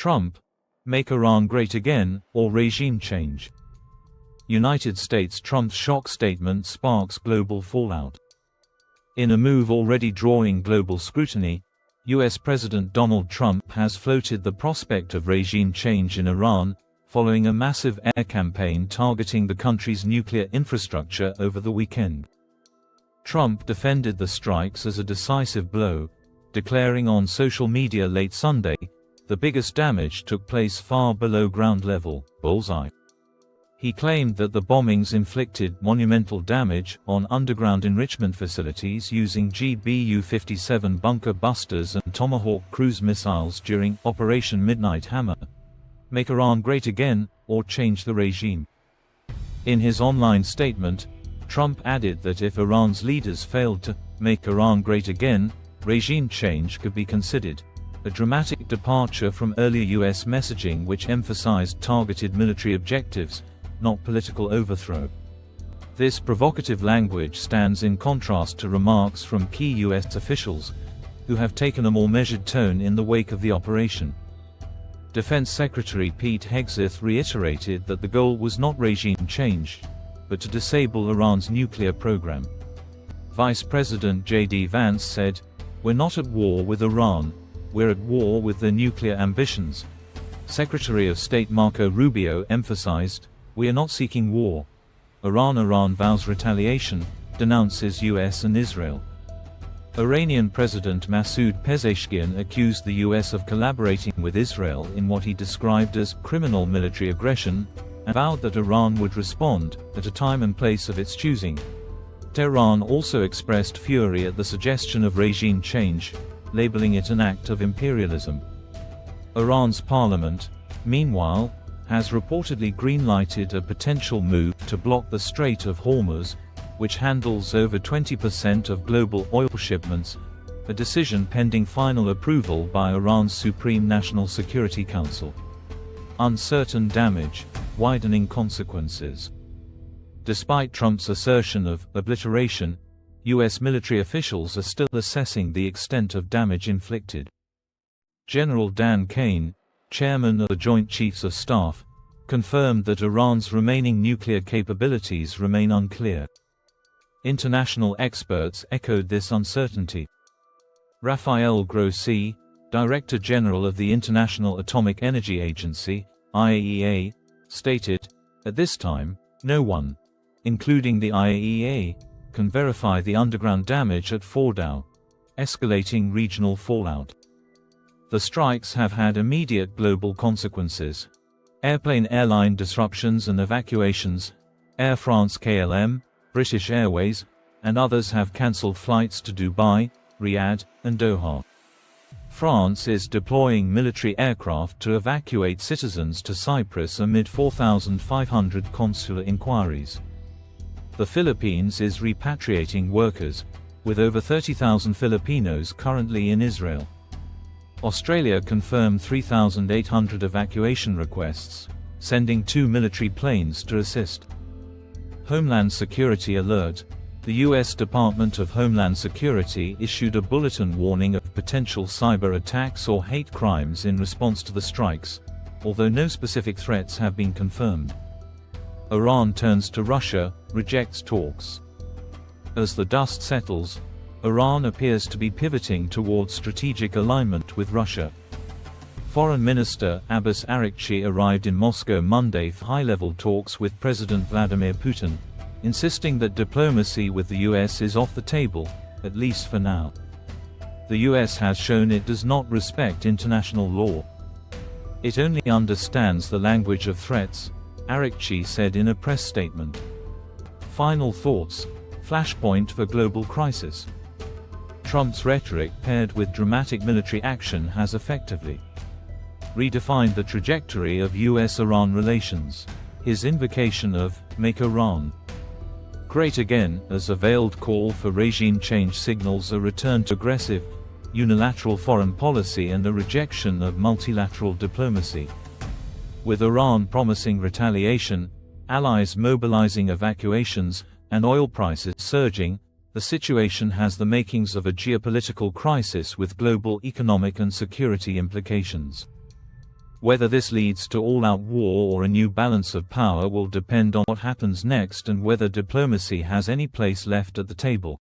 Trump, make Iran great again, or regime change. United States Trump's shock statement sparks global fallout. In a move already drawing global scrutiny, U.S. President Donald Trump has floated the prospect of regime change in Iran, following a massive air campaign targeting the country's nuclear infrastructure over the weekend. Trump defended the strikes as a decisive blow, declaring on social media late Sunday, "The biggest damage took place far below ground level, bullseye." He claimed that the bombings inflicted monumental damage on underground enrichment facilities using GBU-57 bunker busters and Tomahawk cruise missiles during Operation Midnight Hammer. Make Iran great again, or change the regime. In his online statement, Trump added that if Iran's leaders failed to make Iran great again, regime change could be considered, a dramatic departure from earlier U.S. messaging which emphasized targeted military objectives, not political overthrow. This provocative language stands in contrast to remarks from key U.S. officials, who have taken a more measured tone in the wake of the operation. Defense Secretary Pete Hegseth reiterated that the goal was not regime change, but to disable Iran's nuclear program. Vice President J.D. Vance said, "We're not at war with Iran, we're at war with their nuclear ambitions." Secretary of State Marco Rubio emphasized, "We are not seeking war. Iran vows retaliation, denounces US and Israel." Iranian President Masoud Pezeshkian accused the US of collaborating with Israel in what he described as criminal military aggression, and vowed that Iran would respond, at a time and place of its choosing. Tehran also expressed fury at the suggestion of regime change, labeling it an act of imperialism. Iran's parliament, meanwhile, has reportedly green-lighted a potential move to block the Strait of Hormuz, which handles over 20% of global oil shipments, a decision pending final approval by Iran's Supreme National Security Council. Uncertain damage, widening consequences. Despite Trump's assertion of obliteration, U.S. military officials are still assessing the extent of damage inflicted. General Dan Kane, chairman of the Joint Chiefs of Staff, confirmed that Iran's remaining nuclear capabilities remain unclear. International experts echoed this uncertainty. Rafael Grossi, Director General of the International Atomic Energy Agency, IAEA, stated, "At this time, no one, including the IAEA, can verify the underground damage at Fordow, escalating regional fallout." The strikes have had immediate global consequences. Airline disruptions and evacuations. Air France KLM, British Airways, and others have cancelled flights to Dubai, Riyadh, and Doha. France is deploying military aircraft to evacuate citizens to Cyprus amid 4,500 consular inquiries. The Philippines is repatriating workers, with over 30,000 Filipinos currently in Israel. Australia confirmed 3,800 evacuation requests, sending 2 military planes to assist. Homeland Security alert: the U.S. Department of Homeland Security issued a bulletin warning of potential cyber attacks or hate crimes in response to the strikes, although no specific threats have been confirmed. Iran turns to Russia, rejects talks. As the dust settles, Iran appears to be pivoting towards strategic alignment with Russia. Foreign Minister Abbas Araghchi arrived in Moscow Monday for high-level talks with President Vladimir Putin, insisting that diplomacy with the US is off the table, at least for now. The US has shown it does not respect international law. It only understands the language of threats, Araghchi said in a press statement. Final thoughts: flashpoint for global crisis. Trump's rhetoric paired with dramatic military action has effectively redefined the trajectory of US-Iran relations. His invocation of "Make Iran Great Again" as a veiled call for regime change signals a return to aggressive, unilateral foreign policy and a rejection of multilateral diplomacy. With Iran promising retaliation, allies mobilizing evacuations, and oil prices surging, the situation has the makings of a geopolitical crisis with global economic and security implications. Whether this leads to all-out war or a new balance of power will depend on what happens next and whether diplomacy has any place left at the table.